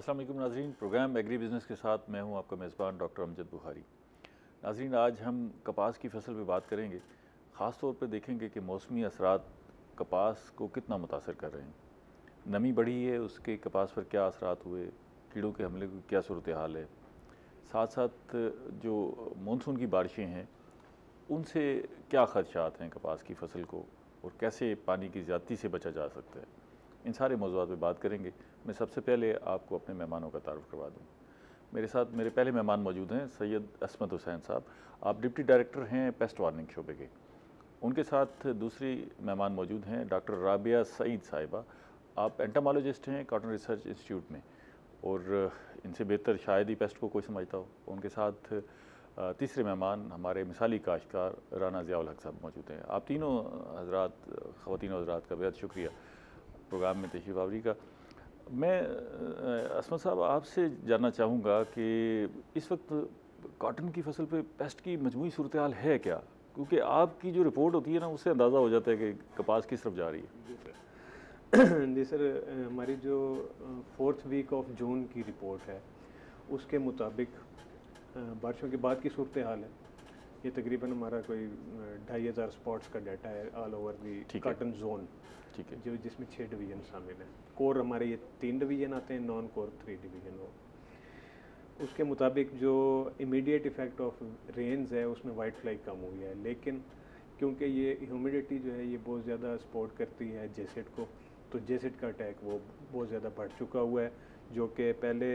अस्सलाम वालेकुम नाज़रीन, प्रोग्राम एग्री बिज़नेस के साथ मैं हूं आपका मेज़बान डॉक्टर अमजद बुखारी। नाज़रीन, आज हम कपास की फसल पे बात करेंगे। ख़ास तौर पे देखेंगे कि मौसमी असरात कपास को कितना मुतासर कर रहे हैं। नमी बढ़ी है, उसके कपास पर क्या असरात हुए, कीड़ों के हमले की क्या सूरत हाल है, साथ साथ जो मानसून की बारिशें हैं उनसे क्या ख़दशात हैं कपास की फसल को, और कैसे पानी की ज़्यादती से बचा जा सकता है। इन सारे मौज़ूआत पे बात करेंगे। मैं सबसे पहले आपको अपने मेहमानों का तारुफ़ करवा दूँ। मेरे साथ मेरे पहले मेहमान मौजूद हैं सैयद असमत हुसैन साहब। आप डिप्टी डायरेक्टर हैं पेस्ट वार्निंग शोबे के। उनके साथ दूसरी मेहमान मौजूद हैं डॉक्टर राबिया सईद साहिबा। आप एंटामोलॉजिस्ट हैं कॉटन रिसर्च इंस्टीट्यूट में, और इनसे बेहतर शायद ही पेस्ट को कोई समझता हो। उनके साथ तीसरे मेहमान हमारे मिसाली काश्तकार राना ज़ियाउल हक साहब मौजूद हैं। आप तीनों हज़रात, ख़वातीन हज़रात का बेहद शुक्रिया प्रोग्राम में तशरीफ़ आवरी का। मैं असमत साहब आपसे जानना चाहूँगा कि इस वक्त कॉटन की फसल पे पेस्ट की मजमूई सूरत हाल है क्या? क्योंकि आपकी जो रिपोर्ट होती है ना, उससे अंदाज़ा हो जाता है कि कपास किस तरफ जा रही है। जी सर, हमारी जो 4th वीक ऑफ जून की रिपोर्ट है उसके मुताबिक बारिशों के बाद की सूरत हाल है। ये तकरीबन हमारा कोई 2500 स्पॉट्स का डाटा है all over the cotton zone, ठीक है, जो जिसमें 6 डिवीज़न शामिल हैं। कोर हमारे ये 3 डिवीज़न आते हैं, नॉन कोर 3 डिवीज़न हो। उसके मुताबिक जो इमीडिएट इफ़ेक्ट ऑफ रेंज है उसमें वाइट फ्लाई कम हुई है, लेकिन क्योंकि ये ह्यूमिडिटी जो है ये बहुत ज़्यादा सपोर्ट करती है जेसिड को, तो जेसिड का अटैक वो बहुत ज़्यादा बढ़ चुका हुआ है, जो कि पहले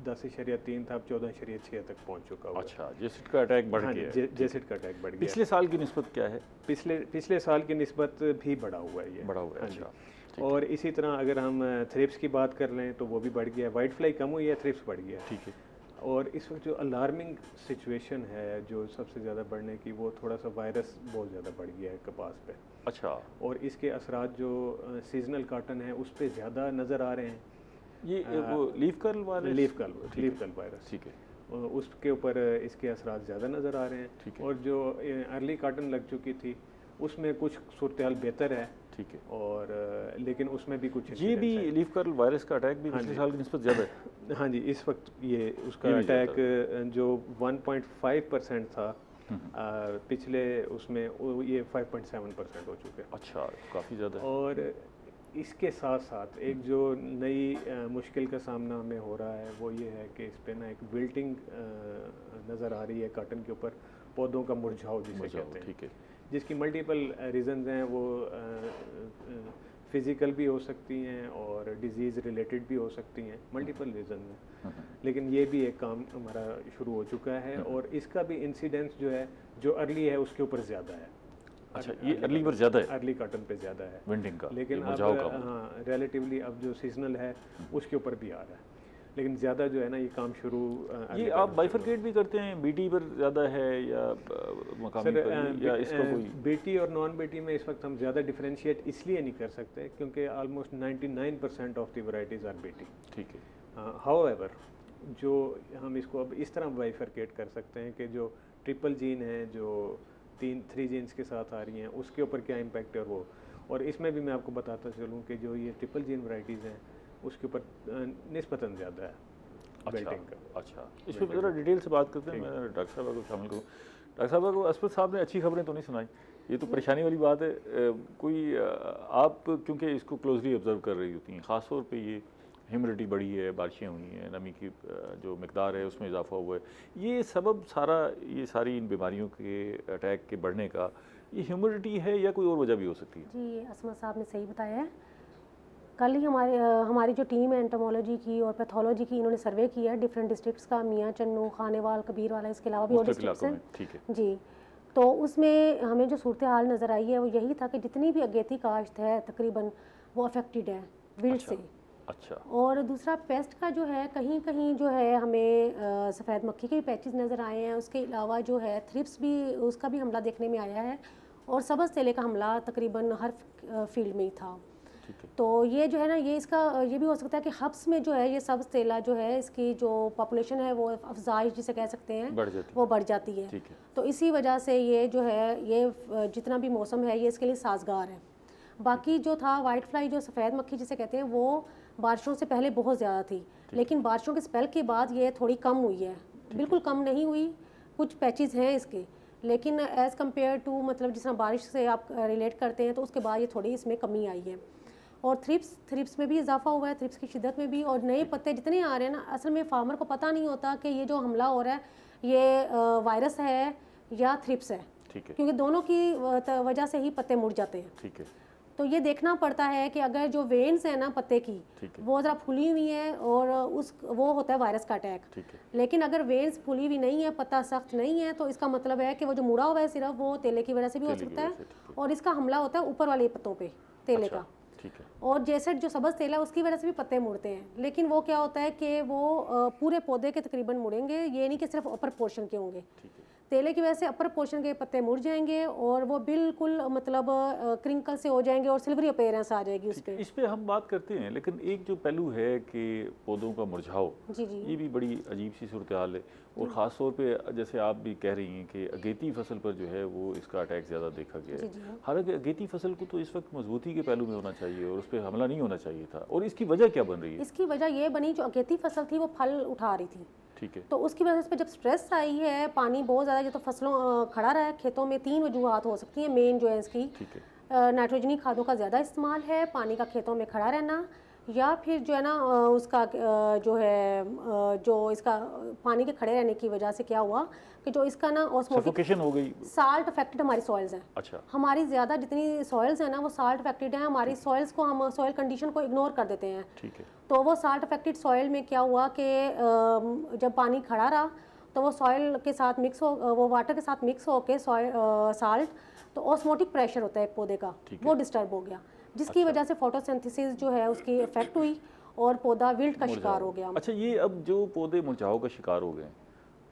10.3 था, अब 14.6 तक पहुंच चुका हुआ है। अच्छा, जेसिड का अटैक बढ़ गया है। जेसिड का अटैक बढ़ गया। पिछले साल की निस्बत क्या है? पिछले साल की निस्बत भी बढ़ा हुआ है ये, बढ़ा हुआ है। हाँ जी। अच्छा, और इसी तरह अगर हम थ्रिप्स की बात कर लें तो वो भी बढ़ गया है। वाइट फ्लाई कम हुई है, थ्रिप्स बढ़ गया है। ठीक है। और इस वक्त जो अलार्मिंग सिचुएशन है जो सबसे ज़्यादा बढ़ने की, वो थोड़ा सा वायरस बहुत ज़्यादा बढ़ गया है कपास पे। अच्छा, और इसके असरात जो सीजनल काटन है उस पर ज़्यादा नज़र आ रहे हैं। ये वो leaf curl virus, leaf curl virus, ठीक है, उसके ऊपर इसके असरात ज़्यादा नज़र आ रहे हैं। और जो अर्ली काटन लग चुकी थी उसमें कुछ सूरत हाल बेहतर है, ठीक है, और लेकिन उसमें भी कुछ ये भी लीफ कर्ल वायरस का अटैक भी पिछले साल की निस्बत ज़्यादा है। हाँ जी, इस वक्त ये उसका अटैक जो 1.5% था पिछले उसमें, ये 5.7% हो चुके हैं। अच्छा, काफ़ी ज़्यादा। और इसके साथ साथ एक जो नई मुश्किल का सामना हमें हो रहा है वो ये है कि इस पे ना एक विल्टिंग नज़र आ रही है काटन के ऊपर, पौधों का मुरझाव जिसे कहते हैं, ठीक है, जिसकी मल्टीपल रीजंस हैं। वो फिज़िकल भी हो सकती हैं और डिज़ीज़ रिलेटेड भी हो सकती हैं, मल्टीपल रीज़न हैं। लेकिन ये भी एक काम हमारा शुरू हो चुका है, और इसका भी इंसिडेंस जो है जो अर्ली है उसके ऊपर ज़्यादा है। अच्छा, ये अर्ली पर ज़्यादा है, अर्ली कॉटन पे ज़्यादा है विंटिंग का, लेकिन अब हाँ रिलेटिवली अब जो सीजनल है उसके ऊपर भी आ रहा है, लेकिन ज़्यादा जो है ना ये काम शुरू। ये आप बाइफरकेट भी करते हैं, बीटी पर ज़्यादा है या मकामी पर, या इसका कोई? बीटी और नॉन बीटी में इस वक्त हम ज़्यादा डिफरेंशिएट इसलिए नहीं कर सकते क्योंकि almost 99% of the varieties are BT, ठीक है। हाउएवर जो हम इसको अब इस तरह बाइफरकेट कर सकते हैं कि जो ट्रिपल जीन है जो 3 जीन्स के साथ आ रही हैं उसके ऊपर क्या इम्पैक्ट है और इसमें भी मैं आपको बताता चलूँ कि जो ये ट्रिपल जीन वैराइटीज़ हैं उसके ऊपर निस्बतन ज़्यादा है बेल्टिंग का। अच्छा, इस पर ज़रा डिटेल से बात करते हैं। मैं डॉक्टर साहब को शामिल करूँ। डॉक्टर साहब को असमत साहब ने अच्छी खबरें तो नहीं सुनाई, ये तो परेशानी वाली बात है। कोई आप क्योंकि इसको क्लोजली ऑब्जर्व कर रही होती हैं, ख़ासतौर पर ये ह्यूमिडिटी बढ़ी है, बारिशें हुई हैं, नमी की जो मकदार है उसमें इजाफा हुआ है, ये सबब सारा, ये सारी इन बीमारियों के अटैक के बढ़ने का ये ह्यूमिडिटी है या कोई और वजह भी हो सकती है? जी, असमत साहब ने सही बताया है। कल ही हमारी जो टीम है एंटोमोलॉजी की और पैथोलॉजी की, इन्होंने सर्वे किया है डिफरेंट डिस्ट्रिक्ट्स का, मियाँ चन्नू, खानेवाल, कबीरवाला, इसके अलावा भी और डिस्ट्रिक्ट्स हैं, ठीक है जी। तो उसमें हमें जो सूरत हाल नज़र आई है वो यही था कि जितनी भी अगेती काश्त है तकरीबन वो अफेक्टेड है विल्ट से। अच्छा, और दूसरा पेस्ट का जो है, कहीं कहीं जो है हमें सफ़ेद मक्खी के भी पैचेस नज़र आए हैं, उसके अलावा जो है थ्रिप्स भी, उसका भी हमला देखने में आया है, और सब्ज़ तेले का हमला तकरीबन हर फील्ड में ही था। तो ये जो है ना, ये इसका ये भी हो सकता है कि हब्स में जो है ये सब्ज़ तेला जो है इसकी जो पॉपुलेशन है वो अफजाइश जिसे कह सकते हैं वो बढ़ जाती है। तो इसी वजह से ये जो है ये जितना भी मौसम है ये इसके लिए साजगार है। बाकी जो था वाइट फ्लाई, जो सफ़ेद मक्खी जिसे कहते हैं, वो बारिशों से पहले बहुत ज़्यादा थी, लेकिन बारिशों के स्पेल के बाद ये थोड़ी कम हुई है, बिल्कुल कम नहीं हुई, कुछ पैचेस हैं इसके, लेकिन एज़ कम्पेयर टू मतलब जिस तरह बारिश से आप रिलेट करते हैं तो उसके बाद ये थोड़ी इसमें कमी आई है। और थ्रिप्स में भी इजाफा हुआ है, थ्रिप्स की शिद्दत में भी, और नए पत्ते जितने आ रहे हैं ना, असल में फार्मर को पता नहीं होता कि ये जो हमला हो रहा है ये वायरस है या थ्रिप्स है, ठीक है, क्योंकि दोनों की वजह से ही पत्ते मुड़ जाते हैं। ठीक है, तो ये देखना पड़ता है कि अगर जो वेन्स है ना पत्ते की वो ज़रा फूली हुई है और वो होता है वायरस का अटैक, लेकिन अगर वेन्स फूली हुई नहीं है, पत्ता सख्त नहीं है, तो इसका मतलब है कि वो जो मुड़ा हुआ है सिर्फ वो तेले की वजह से भी हो सकता है, और इसका हमला होता है ऊपर वाले पत्तों पे तेले का। ठीक है। और जैसे जो सब्ज़ तेल है उसकी वजह से भी पत्ते मुड़ते हैं, लेकिन वो क्या होता है कि वो पूरे पौधे के तकरीबन मुड़ेंगे, ये नहीं कि सिर्फ अपर पोर्शन के होंगे। तेले की वजह से अपर पोर्शन के पत्ते मुड़ जाएंगे और वो बिल्कुल मतलब क्रिंकल से हो जाएंगे और सिल्वरी अपीयरेंस आ जाएगी उस पर। इस पे हम बात करते हैं, लेकिन एक जो पहलू है कि पौधों का मुरझाव, जी जी, ये भी बड़ी अजीब सी सूरत हाल है, और ख़ास तौर पे जैसे आप भी कह रही हैं कि अगेती फसल पर जो है वो इसका अटैक ज़्यादा देखा गया है। हालांकि अगेती फसल को तो इस वक्त मजबूती के पहलू में होना चाहिए और उस पर हमला नहीं होना चाहिए था, और इसकी वजह क्या बन रही है? इसकी वजह ये बनी, जो अगेती फसल थी वो फल उठा रही थी, ठीक है, तो उसकी वजह से जब स्ट्रेस आई है, पानी बहुत ज़्यादा, जो तो फसलों खड़ा रहा है खेतों में, 3 वजूहात हो सकती हैं मेन जो है इसकी। ठीक है, नाइट्रोजनी खादों का ज़्यादा इस्तेमाल है, पानी का खेतों में खड़ा रहना, या फिर जो है ना उसका जो है जो इसका पानी के खड़े रहने की वजह से क्या हुआ कि जो इसका ना ऑस्मोटिक हो गई, साल्ट अफेक्टेड हमारी सॉइल्स हैं। अच्छा, हमारी ज़्यादा जितनी सॉइल्स हैं ना वो साल्ट अफेक्टेड हैं, हमारी सॉइल्स को हम सॉइल कंडीशन को इग्नोर कर देते हैं। ठीक है, तो वो साल्ट अफेक्टेड सॉइल में क्या हुआ कि जब पानी खड़ा रहा तो वो सॉइल के साथ मिक्स हो, वो वाटर के साथ मिक्स होके साल्ट, तो ऑस्मोटिक प्रेशर होता है एक पौधे का, वो डिस्टर्ब हो गया, जिसकी वजह से फोटोसिंथेसिस जो है उसकी इफेक्ट हुई और पौधा विल्ट का शिकार हो गया। अच्छा, ये अब जो पौधे मुरझाव का शिकार हो गए,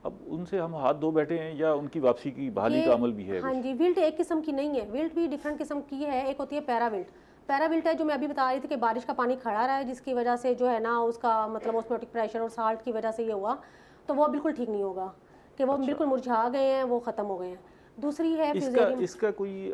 अब उनसे हम हाथ धो बैठे हैं या उनकी वापसी की बहाली का अमल भी है? हाँ जी, विल्ट एक किस्म की नहीं है, विल्ट भी डिफरेंट किस्म की है। एक होती है पैराविल्ट, पैराविल्ट है जो मैं अभी बता रही थी कि बारिश का पानी खड़ा रहा है जिसकी वजह से जो है ना उसका मतलब ऑस्मोटिक प्रेशर और साल्ट की वजह से ये हुआ, तो वो बिल्कुल ठीक नहीं होगा कि वो बिल्कुल मुरझा गए हैं, वो ख़त्म हो गए हैं। दूसरी है इसका कोई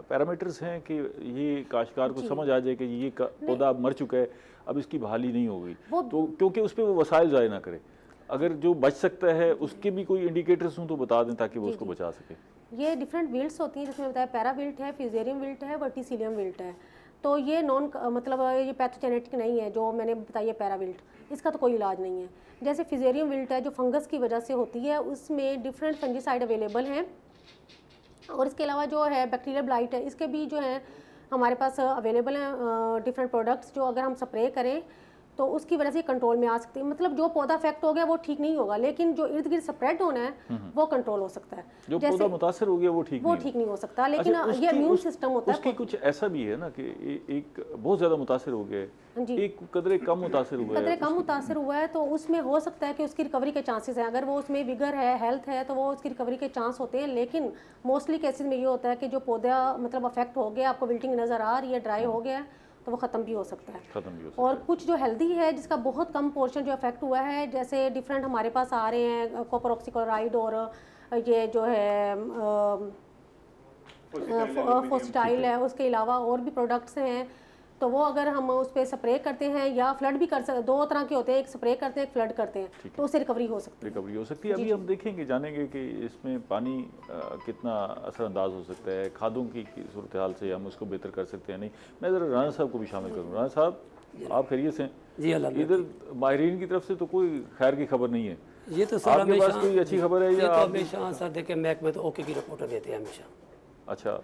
पैरामीटर्स हैं कि ये काश्तकार को समझ आ जाए कि ये पौधा मर चुका है, अब इसकी बहाली नहीं होगी, तो क्योंकि उस पर वो वसाइल ज़ाया ना करे, अगर जो बच सकता है उसके भी कोई इंडिकेटर्स हों तो बता दें ताकि वो उसको बचा सके। ये डिफरेंट विल्ट्स होती हैं, जिसमें बताया पैराविल्ट है, फ्यूजेरियम विल्ट है, वर्टिसिलियम विल्ट है। तो ये नॉन मतलब ये पैथोजेनेटिक नहीं है जो मैंने बताया पैराविल्ट, इसका तो कोई इलाज नहीं है। जैसे फ्यूजेरियम विल्ट है जो फंगस की वजह से होती है, उसमें डिफरेंट फंजीसाइड अवेलेबल हैं, और इसके अलावा जो है बैक्टीरियल ब्लाइट है, इसके भी जो है हमारे पास अवेलेबल हैं डिफरेंट प्रोडक्ट्स, जो अगर हम स्प्रे करें तो उसकी वजह से कंट्रोल में आ सकती है। मतलब जो पौधा अफेक्ट हो गया वो ठीक नहीं होगा, लेकिन जो इर्द गिर्द स्प्रेड होना है वो कंट्रोल हो सकता है। जो पौधा मुतासर हो गया वो ठीक नहीं हो सकता, लेकिन ये इम्यून सिस्टम होता है। उसकी कुछ ऐसा भी है ना कि एक बहुत ज़्यादा मुतासर हो गया है, एक कदरे कम मुतासर हुआ है, तो उसमें हो सकता है कि उसकी रिकवरी के चांसेस हैं। अगर वो उसमें विगर है, हेल्थ है, तो वो उसकी रिकवरी के चांस होते हैं, लेकिन मोस्टली केसेस में ये होता है कि जो पौधा मतलब अफेक्ट हो गया, आपको विल्टिंग नज़र आ रही है, ड्राई हो गया है, तो वो ख़त्म भी हो सकता है। और कुछ जो हेल्दी है जिसका बहुत कम पोर्शन जो अफेक्ट हुआ है, जैसे डिफरेंट हमारे पास आ रहे हैं कॉपर ऑक्सीक्लोराइड और ये जो है फोस्टाइल है, उसके अलावा और भी प्रोडक्ट्स हैं, तो वो अगर हम उस पर स्प्रे करते हैं या फ्लड भी कर सकते, 2 तरह के होते हैं, एक स्प्रे करते हैं, एक फ्लड करते हैं, तो उससे रिकवरी हो सकती है। अभी हम देखेंगे, जानेंगे कि इसमें पानी कितना असरअंदाज हो सकता है, खादों की सूरत हाल से हम उसको बेहतर कर सकते हैं नहीं। मैं ज़रा राना साहब को भी शामिल करूँ। राना साहब, आप खैरियत से? जी अल्लाह। इधर माहिरीन की तरफ से तो कोई खैर की खबर नहीं है, ये तो सर आपके पास कोई अच्छी खबर है? या हमेशा सर देखे महकमे तो ओके की रिपोर्ट देते हैं हमेशा। अच्छा,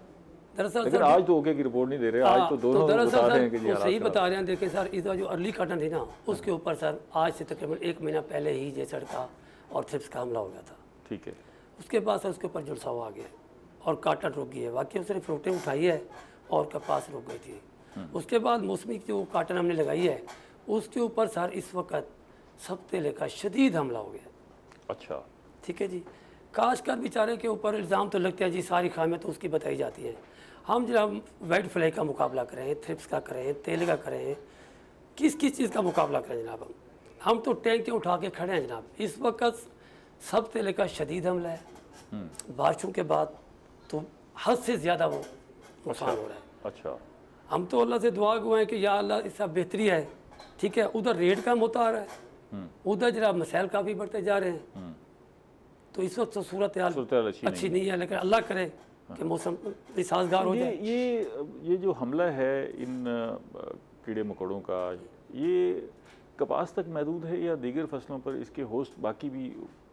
दरअसल लेकिन आज तो ओके की रिपोर्ट नहीं दे रहे, आज तो दोनों बता रहे हैं कि जी सही बता रहे हैं। देखिए सर, इस जो अर्ली कॉटन थी ना, उसके ऊपर सर आज से तकरीबन 1 महीना पहले ही ये सड़का और थ्रिप्स का हमला हो गया था। ठीक है, उसके बाद सर उसके ऊपर जुलसाव आ गया और काटन रुक गई है। वाकई उसने फ्रूटें उठाई है और कपास रुक गई थी। उसके बाद मौसमी जो काटन हमने लगाई है उसके ऊपर सर इस वक्त सब तेले का शदीद हमला हो गया। अच्छा, ठीक है जी। काश्तकार बेचारे के ऊपर इल्ज़ाम तो लगते हैं जी, सारी खामियां तो उसकी बताई जाती हैं। हम जब वाइट फ्लाई का मुकाबला करें, थ्रिप्स का करें, तेल का करें, किस किस चीज़ का मुकाबला करें जनाब? हम तो टैंकें उठा के खड़े हैं जनाब। इस वक्त सब तेल का शदीद हमला है। बारिशों के बाद तो हद से ज़्यादा वो नुकसान हो रहा है। अच्छा, हम तो अल्लाह से दुआ गए हैं कि या अल्लाह इसका बेहतरी है ठीक है, उधर रेट कम होता आ रहा है, उधर जरा मसाइल काफ़ी बढ़ते जा रहे हैं। तो इस वक्त तो सूरत हाल अच्छी नहीं है, लेकिन अल्लाह करे कि मौसम साजगार हो जाए। ये जो हमला है इन कीड़े मकोड़ों का, ये कपास तक महदूद है या दीगर फसलों पर इसके होस्ट बाकी भी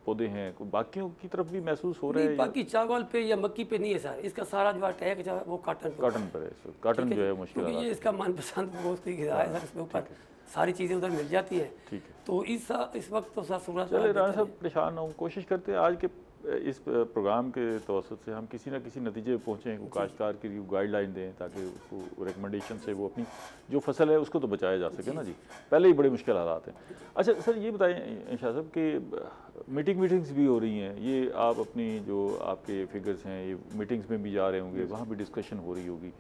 पौधे हैं, बाकियों की तरफ भी महसूस हो रहा है? बाकी चावल पे या मक्की पे नहीं है सर, इसका सारा जो अटैक जो है वो काटन पर है। काटन जो है मुश्किल ये इसका मनपसंद गोश्त की ग़िज़ा है सर, इसके ऊपर सारी चीज़ें उधर मिल जाती है। ठीक है, तो इस वक्त तो सर सूरत चले राना साहब परेशान हूँ, कोशिश करते हैं आज के इस प्रोग्राम के तवसत से हम किसी न किसी नतीजे पे पहुँचें, को काश्तकार के लिए गाइडलाइन दें ताकि उसको रिकमेंडेशन से वो अपनी जो फसल है उसको तो बचाया जा सके ना जी। पहले ही बड़े मुश्किल हालात हैं। अच्छा सर ये बताएं इंशा साहब कि मीटिंग्स भी हो रही हैं, ये आप अपनी जो आपके फिगर्स हैं ये मीटिंग्स में भी जा रहे होंगे, वहाँ भी डिस्कशन हो रही होगी,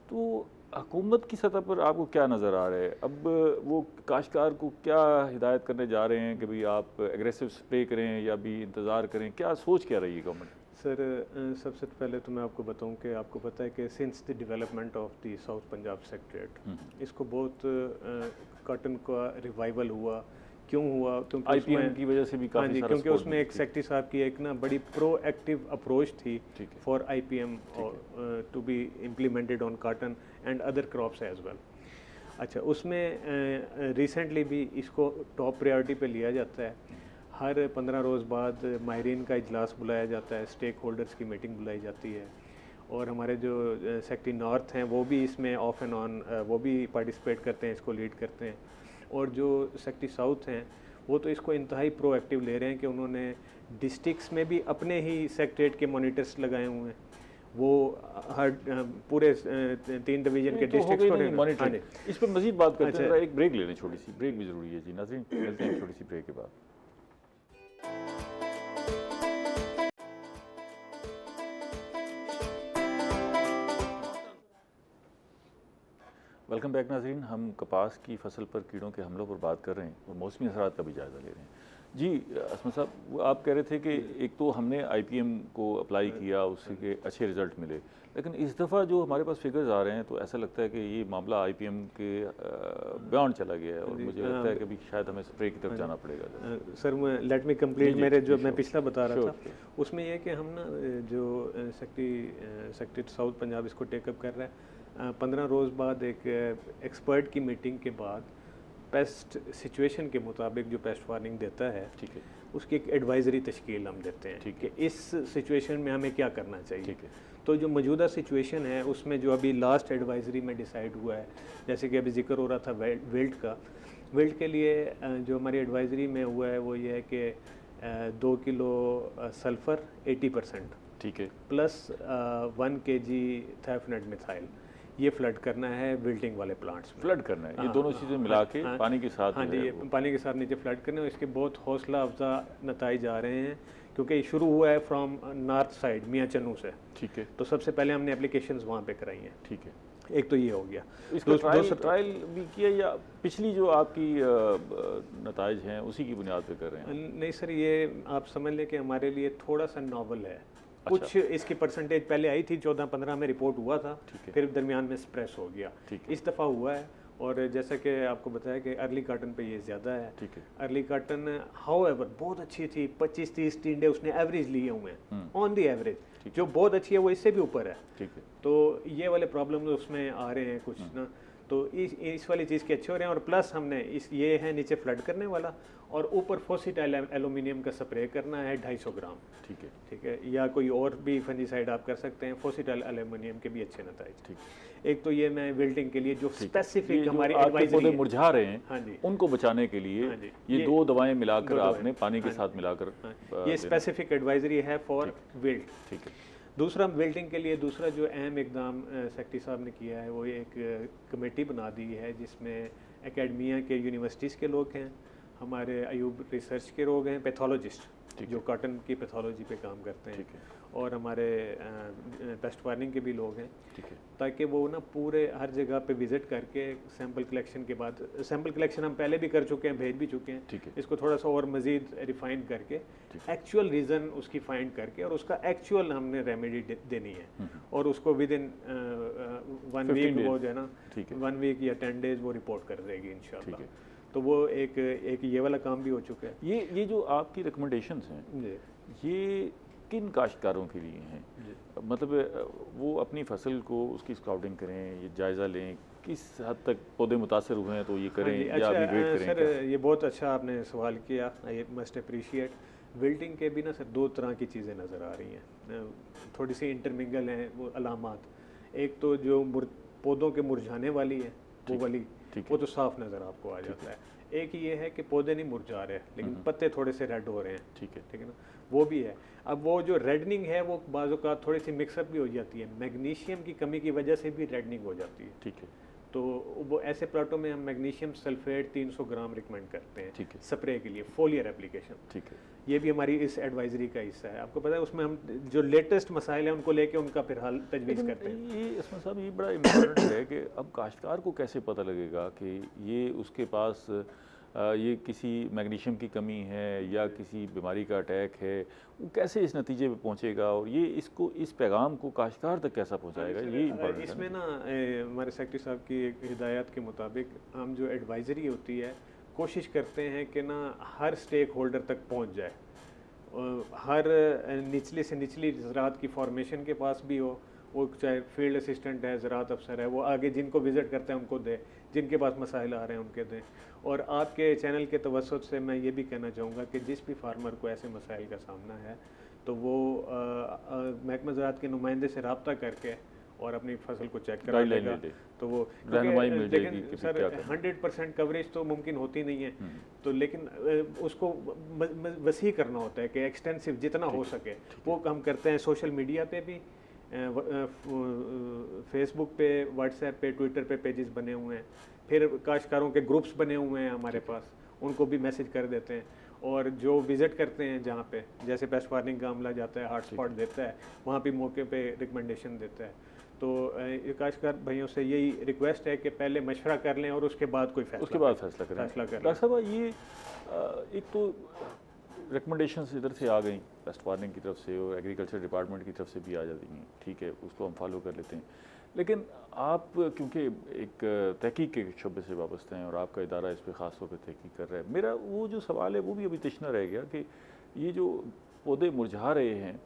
तो हुकूमत की सतह पर आपको क्या नज़र आ रहा है? अब वो काश्तकार को क्या हिदायत करने जा रहे हैं कि भाई आप एग्रेसिव स्प्रे करें या भी इंतज़ार करें, क्या सोच क्या रही है गवर्नमेंट? सर सबसे पहले तो मैं आपको बताऊं कि आपको पता है कि since the development of the south Punjab secretariat इसको बहुत कॉटन का रिवाइवल हुआ। क्यों हुआ? क्योंकि IPM की वजह से भी काफ़ी जी, क्योंकि उसमें एक सेक्रेटरी साहब की एक ना बड़ी प्रोएक्टिव अप्रोच थी for IPM to be implemented on cotton and other crops as well. अच्छा, उसमें रिसेंटली भी इसको टॉप प्रायोरिटी पे लिया जाता है। हर 15 रोज़ बाद माहिरीन का इजलास बुलाया जाता है, स्टेक होल्डर्स की मीटिंग बुलाई जाती है, और हमारे जो सेक्रेटरी नॉर्थ हैं वो भी इसमें ऑफ एंड ऑन वो भी पार्टिसिपेट करते हैं, इसको लीड करते हैं। और जो सेक्रेटरी साउथ हैं वो तो इसको इंतहाई प्रोएक्टिव ले रहे हैं कि उन्होंने डिस्ट्रिक्ट्स में भी अपने ही सेक्रेटरीट के मॉनिटर्स लगाए हुए हैं। वो हर पूरे 3 डिवीजन के डिस्ट्रिक्ट्स को मॉनिटर। इस पर मजीद बात करते हैं, एक ब्रेक ले लें, छोटी सी ब्रेक भी ज़रूरी है जी। नाज़रीन मिलते हैं छोटी सी ब्रेक के बाद। वेलकम बैक नाज़रीन, हम कपास की फसल पर कीड़ों के हमलों पर बात कर रहे हैं और मौसमी असरात का भी जायज़ा ले रहे हैं। जी असमा साहब, आप कह रहे थे कि एक तो हमने IPM को अप्लाई किया, उसके अच्छे रिज़ल्ट मिले, लेकिन इस दफ़ा जो हमारे पास फिगर्स आ रहे हैं तो ऐसा लगता है कि ये मामला IPM के बियॉन्ड चला गया है और मुझे लगता है कि अभी शायद हमें स्प्रे की तरफ जाना पड़ेगा। सर लेट मी कंप्लीट मेरे जो मैं पिछला बता रहा था उसमें यह कि हम ना जो सेक्रेटरी साउथ पंजाब इसको टेकअप कर रहा है। 15 रोज़ बाद एक एक्सपर्ट की मीटिंग के बाद पेस्ट सिचुएशन के मुताबिक जो पेस्ट वार्निंग देता है, ठीक है, उसकी एक एडवाइजरी तश्कील हम देते हैं, ठीक है, इस सिचुएशन में हमें क्या करना चाहिए। ठीक है, तो जो मौजूदा सिचुएशन है उसमें जो अभी लास्ट एडवाइजरी में डिसाइड हुआ है, जैसे कि अभी जिक्र हो रहा था विल्ट का, विल्ट के लिए जो हमारी एडवाइजरी में हुआ है वो ये है कि 2 किलो सल्फ़र 80%, ठीक है, प्लस 1 kg थायोफेनेट मिथाइल, ये फ्लड करना है विल्टिंग वाले प्लांट्स में। फ्लड करना है, ये दोनों चीज़ें मिला के पानी के साथ। हाँ जी, ये पानी के साथ नीचे फ्लड करने, और इसके बहुत हौसला अफजा नताइज आ रहे हैं क्योंकि ये शुरू हुआ है फ्रॉम नॉर्थ साइड मियाँ चन्नू से। ठीक है, तो सबसे पहले हमने एप्लीकेशंस वहाँ पे कराई हैं। ठीक है, एक तो ये हो गया। इसका ट्रायल भी किया या पिछली जो आपकी नताइज हैं उसी की बुनियाद पे कर रहे हैं? नहीं सर, ये आप समझ लें कि हमारे लिए थोड़ा सा नॉवल है। कुछ इसकी परसेंटेज पहले आई थी, 14-15 में रिपोर्ट हुआ था, फिर दरमियान में स्प्रेस हो गया, इस दफ़ा हुआ है। और जैसा कि आपको बताया कि अर्ली कॉटन पे ये ज़्यादा है। ठीक है, अर्ली कॉटन हाउएवर बहुत अच्छी थी, 25-30 टिंडे उसने एवरेज लिए हुए हैं ऑन दी एवरेज, जो बहुत अच्छी है वो इससे भी ऊपर है। ठीक है, तो ये वाले प्रॉब्लम उसमें आ रहे हैं कुछ ना, तो इस वाली चीज़ के अच्छे हो रहे हैं। और प्लस हमने ये है नीचे फ्लड करने वाला, और ऊपर फोसिटाइल एल्यूमिनियम का स्प्रे करना है 250 ग्राम। ठीक है, ठीक है, या कोई और भी फंजीसाइड आप कर सकते हैं, फोसिटाइल एल्यूमिनियम के भी अच्छे नताइज। ठीक, एक तो ये मैं विल्टिंग के लिए जो स्पेसिफिक हमारी एडवाइजरी मुरझा रहे हैं, हाँ जी, उनको बचाने के लिए ये 2 दवाएं मिलाकर आपने पानी के साथ मिलाकर, ये स्पेसिफिक एडवाइजरी है फॉर विल्ट। ठीक है, दूसरा विल्टिंग के लिए दूसरा जो अहम इकदाम सेक्रेटरी साहब ने किया है वो एक कमेटी बना दी है जिसमें एकेडमिया के यूनिवर्सिटीज़ के लोग हैं, हमारे अयूब रिसर्च के लोग हैं, पैथोलॉजिस्ट जो कॉटन की पैथोलॉजी पे काम करते हैं, और हमारे पेस्ट वार्निंग के भी लोग हैं, ताकि वो ना पूरे हर जगह पे विजिट करके सैंपल कलेक्शन के बाद, सैंपल कलेक्शन हम पहले भी कर चुके हैं, भेज भी चुके हैं, इसको थोड़ा सा और मज़ीद रिफाइन करके एक्चुअल रीज़न उसकी फाइंड करके और उसका एक्चुअल हमने रेमेडी देनी है, और उसको विद इन 1 वीक वो जो है ना 1 वीक या 10 डेज वो रिपोर्ट कर देगी इंशाल्लाह। तो वो एक ये वाला काम भी हो चुका है। ये जो आपकी रिकमेंडेशंस हैं ये किन काश्तकारों के लिए हैं? मतलब वो अपनी फसल को उसकी स्काउटिंग करें, ये जायज़ा लें, किस हद तक पौधे मुतासर हुए हैं तो ये करें या अभी वेट करें? सर ये बहुत अच्छा आपने सवाल किया, ये मस्ट अप्रिशिएट। विल्टिंग के भी ना सर 2 तरह की चीज़ें नज़र आ रही हैं, थोड़ी सी इंटरमिंगल हैं वो अलामात। एक तो जो पौधों के मुरझाने वाली है वो वाली, वो तो साफ नज़र आपको आ जाता है। एक ये है कि पौधे नहीं मुरझा रहे लेकिन पत्ते थोड़े से रेड हो रहे हैं, ठीक है ना, वो भी है। अब वो जो रेडनिंग है वो बाज़ औक़ात थोड़ी सी मिक्सअप भी हो जाती है, मैग्नीशियम की कमी की वजह से भी रेडनिंग हो जाती है, ठीक है। तो वो ऐसे प्लाटों में हम मैग्नीशियम सल्फेट 300 ग्राम रिकमेंड करते हैं, ठीक है, स्प्रे के लिए फोलियर एप्लीकेशन, ठीक है। ये भी हमारी इस एडवाइजरी का हिस्सा है। आपको पता है उसमें हम जो लेटेस्ट मसाइल हैं उनको लेके उनका फिर हाल तजवीज़ करते हैं। ये इसमें साहब ये बड़ा इम्पोर्टेंट है कि अब काश्तकार को कैसे पता लगेगा कि ये उसके पास ये किसी मैग्नीशियम की कमी है या किसी बीमारी का अटैक है, वो कैसे इस नतीजे पे पहुंचेगा और ये इसको इस पैगाम को काश्तकार तक कैसा पहुंचाएगा, ये इम्पोर्टेंट है। इसमें ना हमारे सेक्रेटरी साहब की एक हिदायत के मुताबिक हम जो एडवाइजरी होती है कोशिश करते हैं कि ना हर स्टेक होल्डर तक पहुँच जाए, हर निचले से निचली ज़राअत की फॉर्मेशन के पास भी हो, वो चाहे फील्ड असिस्टेंट है, ज़राअत अफसर है, वो आगे जिनको विज़िट करते हैं उनको दे, जिनके पास मसाइल आ रहे हैं उनके दें। और आपके चैनल के तवस्सुत से मैं ये भी कहना चाहूँगा कि जिस भी फार्मर को ऐसे मसाइल का सामना है तो वो महकमा ज़राअत के नुमाइंदे से रब्ता करके और अपनी फसल को चेक करा लेगा, तो वो लेकिन सर 100% कवरेज तो मुमकिन होती नहीं है, तो लेकिन उसको वसी करना होता है कि एक्सटेंसिव जितना हो सके वो हम करते हैं। सोशल मीडिया पे भी, फेसबुक पे, व्हाट्सएप पे, ट्विटर पे पेजेस बने हुए हैं, फिर काश्तकारों के ग्रुप्स बने हुए हैं हमारे पास, उनको भी मैसेज कर देते हैं। और जो विज़िट करते हैं जहाँ पे जैसे पेस्ट वार्निंग का अमला जाता है, हॉटस्पॉट देता है, वहाँ भी मौके पे रिकमेंडेशन देता है। तो काश्तकार भाइयों से यही रिक्वेस्ट है कि पहले मशवरा कर लें और उसके बाद कोई फैसला करें। डॉक्टर साहब ये एक तो रिकमेंडेशंस इधर से आ गई पेस्ट वार्निंग की तरफ से और एग्रीकल्चर डिपार्टमेंट की तरफ से भी आ जाती हैं, ठीक है, उसको हम फॉलो कर लेते हैं। लेकिन आप क्योंकि एक तहकीक के शोबे से वाबस्ते हैं और आपका इदारा इस पर ख़ास तौर पर तहकीक कर रहा है, मेरा वो जो सवाल है वो भी अभी तशना रह गया कि ये जो पौधे मुरझा रहे हैं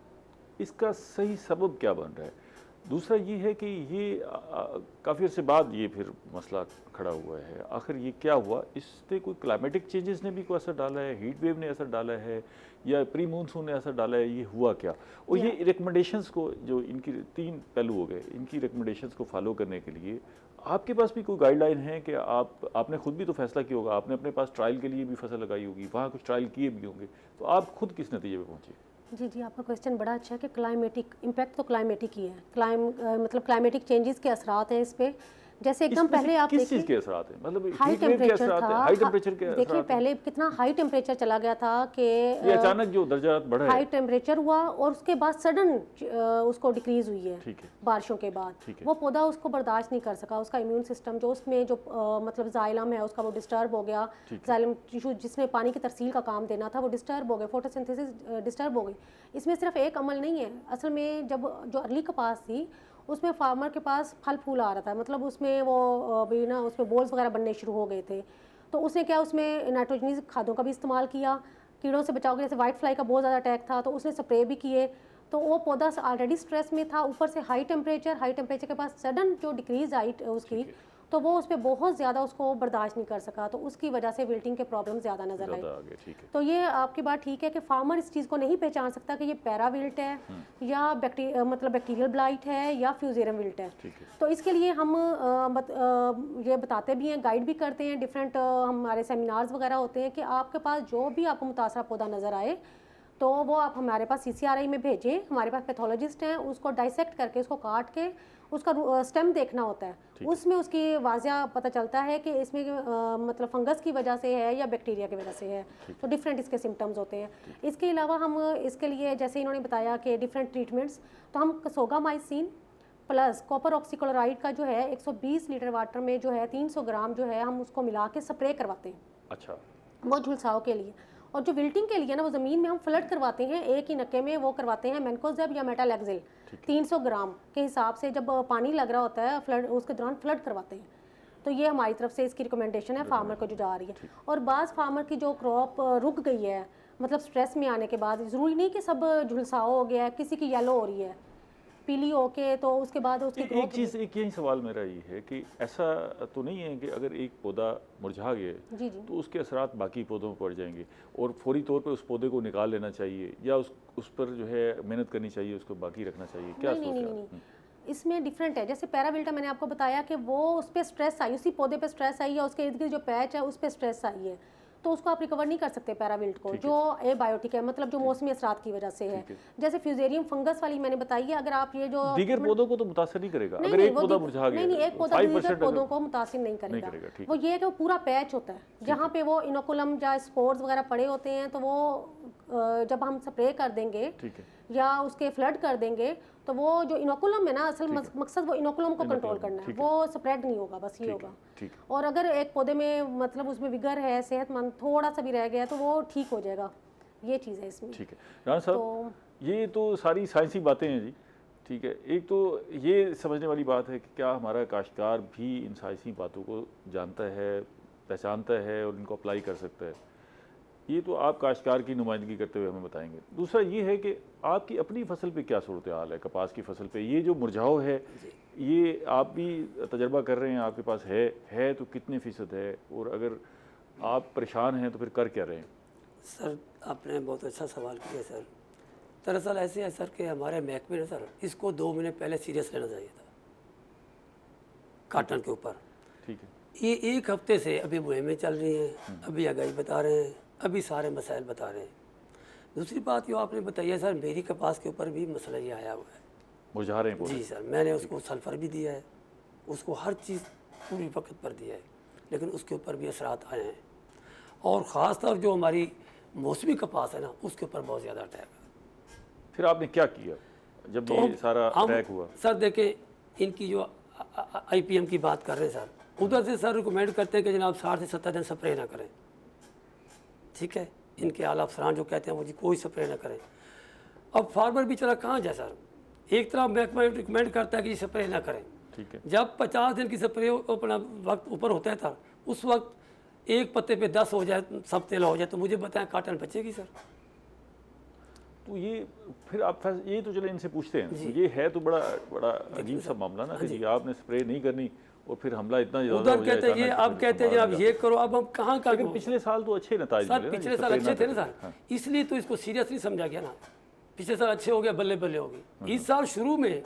इसका सही सबब क्या बन रहा है। दूसरा ये है कि ये काफ़ी अर्से बाद ये फिर मसला खड़ा हुआ है, आखिर ये क्या हुआ, इससे कोई क्लाइमेटिक चेंजेस ने भी कोई असर डाला है, हीट वेव ने असर डाला है या प्री मानसून ने असर डाला है, ये हुआ क्या? और ये रिकमेंडेशंस को जो इनकी 3 पहलू हो गए, इनकी रिकमेंडेशंस को फॉलो करने के लिए आपके पास भी कोई गाइडलाइन है कि आपने खुद भी तो फैसला किया होगा, आपने अपने पास ट्रायल के लिए भी फसल लगाई होगी, वहाँ कुछ ट्रायल किए भी होंगे, तो आप खुद किस नतीजे पर पहुँचे? जी, आपका क्वेश्चन बड़ा अच्छा है कि क्लाइमेटिक इम्पैक्ट तो क्लाइमेटिक ही है, मतलब क्लाइमेटिक चेंजेस के असरात हैं इस पे। जैसे एकदम पहले आप किस चीज़ के असरात हैं, मतलब हाई टेम्परेचर था, हाई टेम्परेचर के देखिए पहले कितना हाई टेम्परेचर चला गया था कि ये अचानक जो दर्जा बढ़ा है, हाई टेम्परेचर हुआ और उसके बाद सडन उसको डिक्रीज हुई है, ठीक है, बारिशों के बाद वो पौधा उसको बर्दाश्त नहीं कर सका, उसका इम्यून सिस्टम जो उसमें जो मतलब जाइलम है उसका वो डिस्टर्ब हो गया, जाइलम टिश्यू जिसने पानी की तरसील का काम देना था वो डिस्टर्ब हो गए, फोटोसिंथेसिस डिस्टर्ब हो गई। इसमें सिर्फ एक अमल नहीं है, असल में जब जो अर्ली कपास थी उसमें फार्मर के पास फल फूल आ रहा था, मतलब उसमें वो अभी ना उसमें बोल्स वगैरह बनने शुरू हो गए थे, तो उसने क्या उसमें नाइट्रोजनस खादों का भी इस्तेमाल किया, कीड़ों से बचाव के, जैसे वाइट फ्लाई का बहुत ज़्यादा अटैक था तो उसने स्प्रे भी किए, तो वो पौधा ऑलरेडी स्ट्रेस में था, ऊपर से हाई टेम्परेचर के बाद सडन जो डिक्रीज आई उसकी, तो वो उस पर बहुत ज़्यादा उसको बर्दाश्त नहीं कर सका, तो उसकी वजह से विल्टिंग के प्रॉब्लम ज़्यादा नज़र आए। तो ये आपकी बात ठीक है कि फार्मर इस चीज़ को नहीं पहचान सकता कि ये पैराविल्ट है या मतलब बैक्टीरियल ब्लाइट है या फ्यूजेरियम विल्ट है। तो इसके लिए हम ये बताते भी हैं, गाइड भी करते हैं, डिफरेंट हमारे सेमिनार्स वगैरह होते हैं कि आपके पास जो भी आपको मुतासरा पौधा नज़र आए तो वो आप हमारे पास CCRI में भेजें, हमारे पास पैथोलॉजिस्ट हैं, उसको डाइसेक्ट करके उसको काट के उसका स्टेम देखना होता है, उसमें उसकी वाजिया पता चलता है कि इसमें मतलब फंगस की वजह से है या बैक्टीरिया की वजह से है, तो डिफरेंट इसके सिम्टम्स होते हैं। इसके अलावा हम इसके लिए जैसे इन्होंने बताया कि डिफरेंट ट्रीटमेंट्स, तो हम कसोगामाइसिन प्लस कॉपर ऑक्सीक्लोराइड का जो है 120 लीटर वाटर में जो है 300 ग्राम जो है हम उसको मिला के स्प्रे करवाते हैं। अच्छा, वो झुलसाव के लिए। और जो विल्टिंग के लिए ना वो ज़मीन में हम फ्लड करवाते हैं, एक ही नक्के में वो करवाते हैं मैनकोजेब या मेटालेक्सिल 300 ग्राम के हिसाब से, जब पानी लग रहा होता है फ्लड उसके दौरान फ्लड करवाते हैं। तो ये हमारी तरफ से इसकी रिकमेंडेशन है फार्मर को जो जा रही है। और बाज़ फार्मर की जो क्रॉप रुक गई है, मतलब स्ट्रेस में आने के बाद, ज़रूरी नहीं कि सब झुलसाव हो गया है, किसी की येलो हो रही है, पीली होके, तो उसके बाद उसकी एक चीज़, एक यही सवाल मेरा ये है कि ऐसा तो नहीं है कि अगर एक पौधा मुरझा गया तो उसके असरात बाकी पौधों पर पड़ जाएंगे और फौरी तौर पे उस पौधे को निकाल लेना चाहिए, या उस पर जो है मेहनत करनी चाहिए, उसको बाकी रखना चाहिए, क्या सोच रहे हैं? इसमें डिफरेंट है। जैसे पैराविल्टा मैंने आपको बताया कि वो उस पर स्ट्रेस आई, उसी पौधे पे स्ट्रेस आई है, उसके इर्द गिर्द जो पैच है उस पर स्ट्रेस आई है, तो उसको आप रिकवर नहीं कर सकते पैराविल्ट को, जो एबायोटिक है, मतलब जो मौसमी असरात की वजह से है। जैसे फ्यूजेरियम फंगस वाली मैंने बताई है, अगर आप ये जो दीगर पौधों को तो मुतासर नहीं करेगा, अगर एक पौधा मुरझा गया, नहीं, एक पौधा दीगर पौधों को मुतासर नहीं करेगा। वो ये है कि वो पूरा पैच होता है, जहाँ पे वो इनोकुलम या स्पोर्स वगैरह पड़े होते हैं, तो वो जब हम स्प्रे कर देंगे या उसके फ्लड कर देंगे, तो वो जो इनोकुलम है ना, असल मकसद वो इनोकुलम को कंट्रोल करना है, वो स्प्रेड नहीं होगा, बस ये होगा। और अगर एक पौधे में मतलब उसमें विगर है, सेहतमंद, थोड़ा सा भी रह गया तो वो ठीक हो जाएगा, ये चीज़ है इसमें। ठीक है राणा साहब, ये तो सारी साइंसी बातें हैं जी, ठीक है। एक तो ये समझने वाली बात है कि क्या हमारा काश्तकार भी इन साइंसी बातों को जानता है, पहचानता है और इनको अप्लाई कर सकता है, ये तो आप काश्तकार की नुमाइंदगी करते हुए हमें बताएंगे। दूसरा ये है कि आपकी अपनी फसल पे क्या सूरत हाल है, कपास की फसल पे ये जो मुरझाव है, ये आप भी तजर्बा कर रहे हैं, आपके पास है तो कितने फ़ीसद है, और अगर आप परेशान हैं तो फिर कर क्या रहे हैं? सर आपने बहुत अच्छा सवाल किया सर। दरअसल ऐसे है सर कि हमारे महकमे ने सर इसको 2 महीने पहले सीरियस लेना चाहिए था काटन के ऊपर। ठीक है, ये 1 हफ्ते से अभी मुहिमें चल रही हैं, अभी आगाही बता रहे हैं, अभी सारे मसाइल बता रहे हैं। दूसरी बात जो आपने बताई है सर, मेरी कपास के ऊपर भी मसला ये आया हुआ है, मुरझा रहे हैं। जी सर, मैंने उसको सल्फ़र भी दिया है, उसको हर चीज़ पूरी वक्त पर दिया है, लेकिन उसके ऊपर भी असरात आए हैं। और ख़ास तौर जो हमारी मौसमी कपास है ना, उसके ऊपर बहुत ज़्यादा अटैक है। फिर आपने क्या किया जब तो ये सारा अटैक हुआ? सर देखें, इनकी जो IPM की बात कर रहे हैं सर, उधर से सर रिकमेंड करते हैं कि जनाब 60 से 70 दिन स्प्रे ना करें, ठीक है। इनके आला अफसरान जो कहते हैं वो जी कोई स्प्रे ना करें। अब फार्मर भी चला कहाँ जाए सर, एक तरफ महकमा रिकमेंड करता है कि स्प्रे ना करें, ठीक है। जब 50 दिन की स्प्रे अपना वक्त ऊपर होता है था, उस वक्त एक पत्ते पे 10 हो जाए, सब तेल हो जाए, तो मुझे बताएं काटन बचेगी सर? तो ये फिर आप ये तो चले इनसे पूछते हैं, ये है तो बड़ा अजीब सा मामला ना कि आपने स्प्रे नहीं करनी और फिर हमला इतना ज़्यादा उधर कहते हैं ये, आप कहते हैं आप ये करो, अब हम कहाँ का। लेकिन पिछले साल तो अच्छे नतीजे सर, पिछले साल अच्छे थे ना सर, इसलिए तो इसको सीरियस नहीं समझा गया ना। पिछले साल अच्छे हो गया, बल्ले बल्ले हो गई। इस साल शुरू में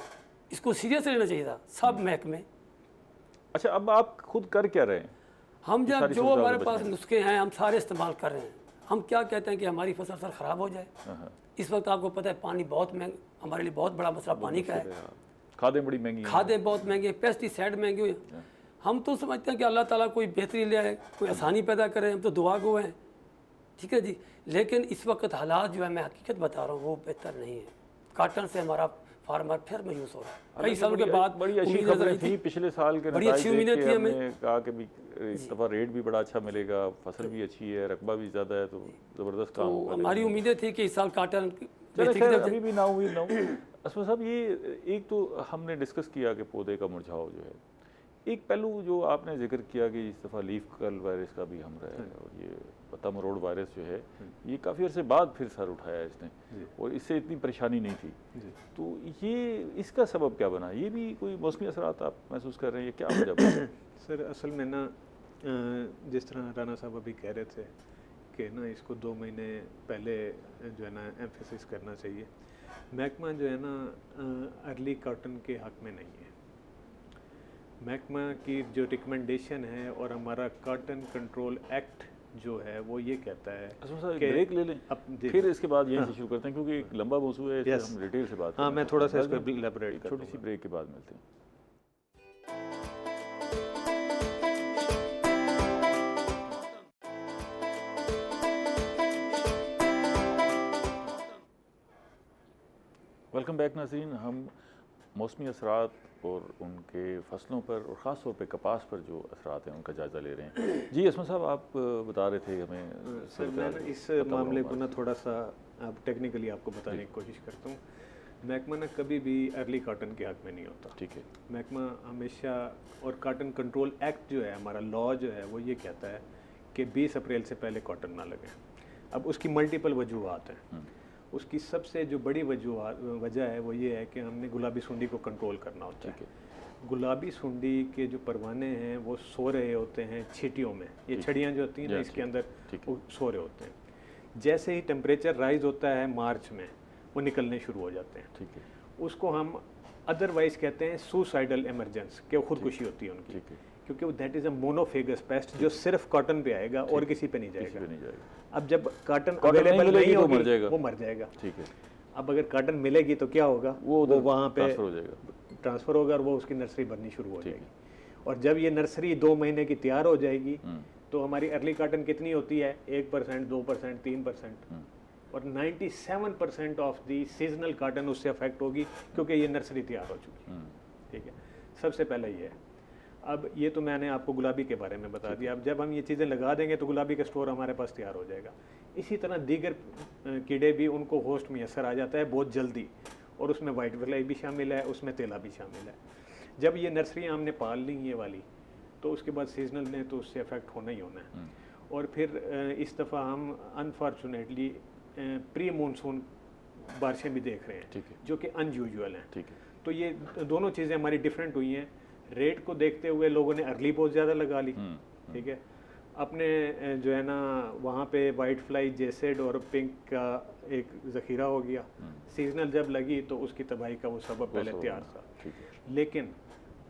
इसको सीरियस लेना चाहिए था सब महकमे। अच्छा, अब आप खुद कर क्या रहे हैं? हम जब जो हमारे पास नुस्खे हैं हम सारे इस्तेमाल कर रहे हैं। हम क्या कहते हैं कि हमारी फसल सर ख़राब हो जाए, इस वक्त आपको पता है पानी बहुत महंगा, हमारे लिए बहुत बड़ा मसला पानी का है, खादें बड़ी महंगी, खादें बहुत महंगी, पेस्टिसाइड महंगे हुए। हम तो समझते हैं कि अल्लाह ताला कोई बेहतरी ले आए, कोई आसानी पैदा करे, हम तो दुआ गो हैं, ठीक है जी। लेकिन इस वक्त हालात जो है, मैं हकीकत बता रहा हूँ, वो बेहतर नहीं है। काटन से हमारा फार्मर फिर मायूस हो रहा है। कई सालों के बाद बड़ी अच्छी खबरें थी पिछले साल के, बड़ी अच्छी उम्मीदें थी हमें, कहा कि इस दफ़ा रेट भी बड़ा अच्छा मिलेगा, फसल भी अच्छी है, रकबा भी ज़्यादा है, तो ज़बरदस्त काम होगा। हमारी उम्मीदें थी कि इस साल काटन अभी भी नाउम्मीद ना हो। असमा साहब, ये एक तो हमने डिस्कस किया कि पौधे का मुरझाव जो है, एक पहलू जो आपने जिक्र किया कि इस दफ़ा लीफ कर्ल वायरस का भी हमला है, और ये पत्ता मरोड़ वायरस जो है ये काफ़ी अर्से बाद फिर सर उठाया इसने, और इससे इतनी परेशानी नहीं थी। तो ये इसका सबब क्या बना? ये भी कोई मौसमी असरात आप महसूस कर रहे हैं, ये क्या वजह बना? सर असल में ना, जिस तरह राना साहब अभी कह रहे थे कि ना इसको 2 महीने पहले जो है ना एम्फेसिस करना चाहिए, महकमा जो है ना अर्ली कॉटन के हक़ में नहीं है। महकमा की जो रिकमेंडेशन है और हमारा कॉटन कंट्रोल एक्ट जो है वो ये कहता है कि ब्रेक ले लें, फिर इसके बाद यहीं से शुरू करते हैं क्योंकि एक लंबा मौजूद है, इस हम डिटेल से बात। हाँ, मैं थोड़ा सा इस पर इलैबोरेट करता हूं। छोटी सी ब्रेक के बाद मिलते हैं। वेलकम बैक नाज़रीन। हम मौसमी असरात और उनके फसलों पर और ख़ास तौर पे कपास पर जो असरात हैं उनका जायज़ा ले रहे हैं। जी असमा साहब, आप बता रहे थे हमें। सर मैं इस मामले को ना थोड़ा सा अब टेक्निकली आपको बताने की कोशिश करता हूँ। महकमा ना कभी भी अर्ली कॉटन के हक में नहीं होता। ठीक है। महकमा हमेशा, और कॉटन कंट्रोल एक्ट जो है हमारा लॉ जो है वो ये कहता है कि 20 अप्रैल से पहले कॉटन ना लगे। अब उसकी मल्टीपल वजूहत हैं। उसकी सबसे जो बड़ी वजह है वो ये है कि हमने गुलाबी सुंडी को कंट्रोल करना होता है। गुलाबी सुंडी के जो परवाने हैं वो सो रहे होते हैं छीटियों में, ये छड़ियाँ जो होती हैं ना इसके अंदर वो सो रहे होते हैं। जैसे ही टेम्परेचर राइज होता है मार्च में वो निकलने शुरू हो जाते हैं। ठीक है। उसको हम अदरवाइज कहते हैं सुसाइडल इमरजेंस, कि खुदकुशी होती है उनकी, क्योंकि that is a monophagous paste जो सिर्फ कॉटन पे आएगा और किसी पे नहीं जाएगा। अब जब कॉटन अवेलेबल नहीं होगी वो मर जाएगा। ठीक है। अब अगर कॉटन मिलेगी तो क्या होगा, वो वहाँ पे ट्रांसफ़र होगा और वो उसकी नर्सरी बननी शुरू हो जाएगी। और जब ये नर्सरी 2 महीने की तैयार हो जाएगी तो हमारी अर्ली कॉटन कितनी होती है, 1%, 2%, 3%, और 97% ऑफ दी सीजनल कॉटन उससे अफेक्ट होगी क्योंकि ये नर्सरी तैयार हो चुकी। ठीक है, सबसे पहले ये है। अब ये तो मैंने आपको गुलाबी के बारे में बता दिया। अब जब हम ये चीज़ें लगा देंगे तो गुलाबी का स्टोर हमारे पास तैयार हो जाएगा। इसी तरह दीगर कीड़े भी उनको होस्ट मैसर आ जाता है बहुत जल्दी, और उसमें वाइट फ्लाई भी शामिल है, उसमें तेला भी शामिल है। जब ये नर्सरियाँ हमने पाल ली ये वाली, तो उसके बाद सीजनल ने तो उससे अफेक्ट होना ही होना है। और फिर इस दफ़ा हम अनफॉर्चुनेटली प्री मानसून बारिशें भी देख रहे हैं जो कि अनयूजुअल हैं। तो ये दोनों चीज़ें हमारी डिफरेंट हुई हैं। रेट को देखते हुए लोगों ने अर्ली बहुत ज़्यादा लगा ली। ठीक है। अपने जो है ना वहाँ पे वाइट फ्लाई, जेसेड और पिंक का एक ज़ख़ीरा हो गया। सीजनल जब लगी तो उसकी तबाही का वो सबब पहले तैयार था। लेकिन